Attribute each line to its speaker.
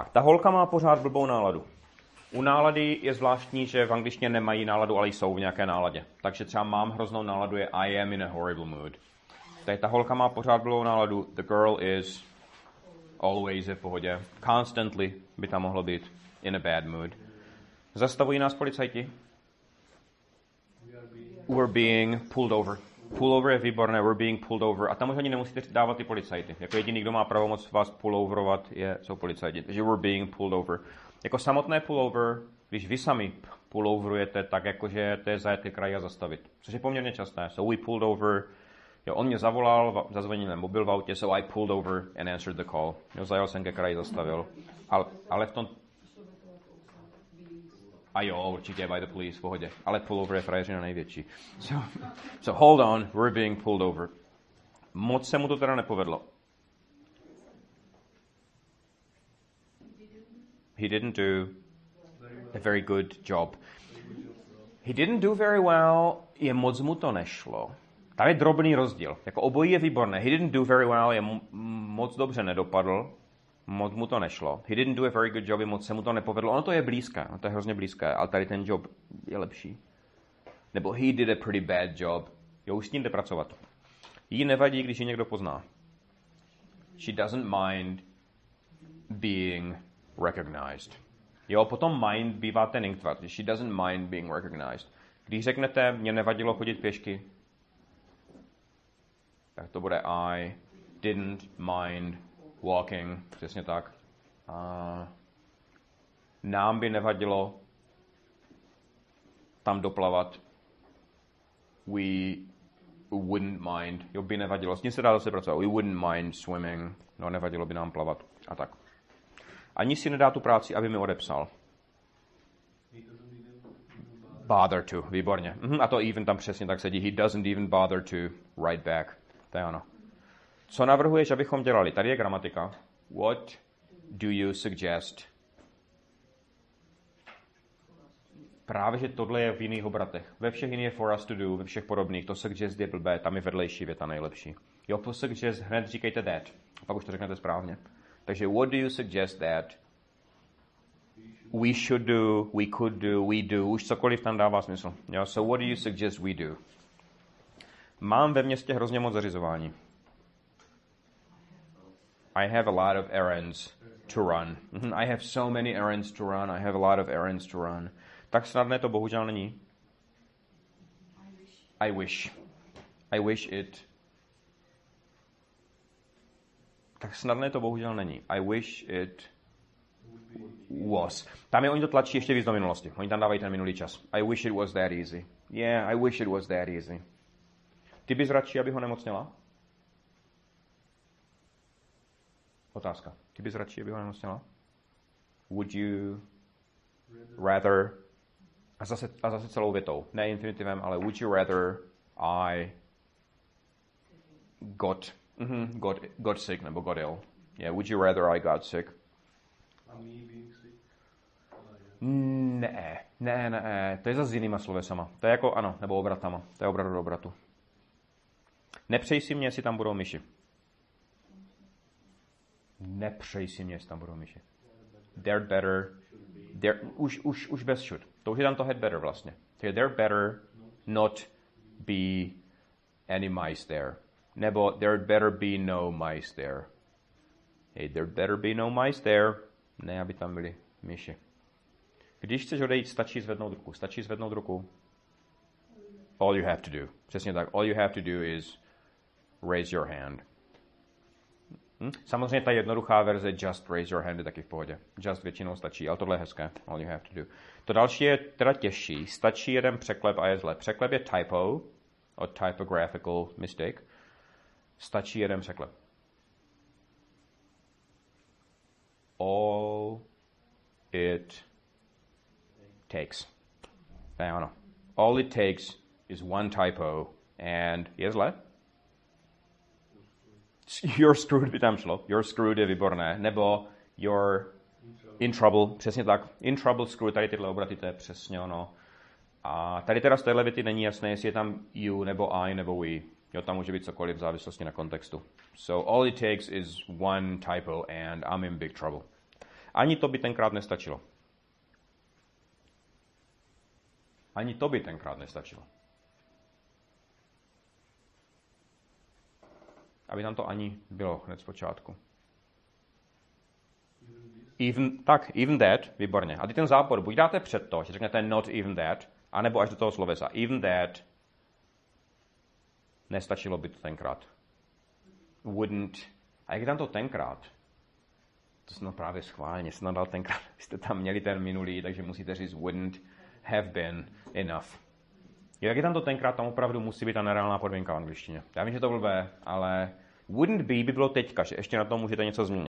Speaker 1: Tak, ta holka má pořád blbou náladu. U nálady je zvláštní, že v angličtině nemají náladu, ale jsou v nějaké náladě. Takže třeba mám hroznou náladu je I am in a horrible mood. Tady ta holka má pořád blbou náladu. The girl is always v pohodě. Constantly by tam mohlo být in a bad mood. Zastavují nás policajti. We're being pulled over. Pull over je výborné, we're being pulled over. A tam už ani nemusíte dávat ty policajty. Jako jediný, kdo má pravomoc vás pulloverovat, jsou policajti. Takže we're being pulled over. Jako samotné pullover, když vy sami pulloverujete, tak jakože to je zajet ke kraji a zastavit. Což je poměrně časté. So we pulled over. Jo, on mě zavolal, zazvonil mobil v autě, so I pulled over and answered the call. Jo, zajel jsem ke kraji, zastavil. Ale v tom... A jo, určitě by the police, v pohodě. Ale pullover je frajeřina největší. So hold on, we're being pulled over. Moc se mu to teda nepovedlo. He didn't do a very good job. He didn't do very well, moc mu to nešlo. Tam je drobný rozdíl. Jako obojí je výborné. He didn't do very well, moc dobře nedopadl. Moc mu to nešlo. He didn't do a very good job, moc se mu to nepovedlo. Ono to je blízké, to je hrozně blízké, ale tady ten job je lepší. Nebo he did a pretty bad job. Jo, už s tím jde pracovat. Jí nevadí, když ji někdo pozná. She doesn't mind being recognized. Jo, potom mind bývá ten inktvar. She doesn't mind being recognized. Když řeknete, mě nevadilo chodit pěšky, tak to bude I didn't mind walking, přesně tak. Nám by nevadilo tam doplavat. We wouldn't mind. Jo, by nevadilo. S tím se dá zase pracovat. We wouldn't mind swimming. No, nevadilo by nám plavat. A tak. Ani si nedá tu práci, aby mi odepsal. Bother to. Výborně. A to even tam přesně tak sedí. He doesn't even bother to write back. To je ono. Co navrhuješ, abychom dělali? Tady je gramatika. What do you suggest? Právě, že tohle je v jiných obratech. Ve všech jiných je for us to do, ve všech podobných. To suggest je blbé, tam je vedlejší věta nejlepší. Jo, po suggest hned říkejte that. Pak už to řeknete správně. Takže what do you suggest that? We should do, we could do, we do. Už cokoliv tam dává smysl. Jo, so what do you suggest we do? Mám ve městě hrozně moc zařizování. I have a lot of errands to run. I have so many errands to run. I have a lot of errands to run. Tak snadné to bohužel není. I wish. I wish it. Tak snadné to bohužel není. I wish it was. Tam je, oni to tlačí ještě víc do minulosti. Oni tam dávají ten minulý čas. I wish it was that easy. Yeah, I wish it was that easy. Ty bys radši, aby ho nemocněla? Otázka. Ty bys radši, aby ho nemocněla? Would you rather... A zase celou větou. Ne infinitivem, ale would you rather I got sick nebo got ill. Yeah, would you rather I got sick?
Speaker 2: A me being sick?
Speaker 1: Ne. To je zase s jinýma slovesama. To je jako ano, nebo obratama. To je obrat do obratu. Nepřej si mě, jestli tam budou myši. Nepřej si mě, jestli tam budou myši. They're better. Už bez should. To už je tam to had better vlastně. They're better not be any mice there. Nebo there'd better be no mice there. Hey, there'd better be no mice there. Ne, aby tam byly myši. Když chceš odejít, stačí zvednout ruku. All you have to do. Přesně tak. All you have to do is raise your hand. Samozřejmě ta jednoduchá verze just raise your hand je taky v pohodě. Just většinou stačí, ale tohle je hezké. All you have to do. To další je teda těžší. Stačí jeden překlep a je zle. Překlep je typo, or typographical mistake. Stačí jeden překlep. All it takes. To je ono. All it takes is one typo and je zle? You're screwed by tam šlo. You're screwed je výborné. Nebo you're in trouble. Přesně tak. In trouble, screwed. Tady tyhle obraty, to je přesně ono. A tady teda z téhle věty není jasné, jestli je tam you, nebo I, nebo we. Jo, tam může být cokoliv v závislosti na kontextu. So all it takes is one typo and I'm in big trouble. Ani to by tenkrát nestačilo. Ani to by tenkrát nestačilo. Aby tam to ani bylo hned z počátku. Even that, výborně. A ty ten zápor buď dáte před to, že řeknete not even that, anebo až do toho slovesa. Even that, nestačilo by to tenkrát. Wouldn't. A jak je tam to tenkrát? To jsem právě schválně, jsem dal tenkrát. Jste tam měli ten minulý, takže musíte říct wouldn't have been enough. Jak je tam to tenkrát, tam opravdu musí být ta nereálná podmínka v angličtině. Já vím, že to blbé, ale wouldn't be by bylo teďka, že ještě na tom můžete něco změnit.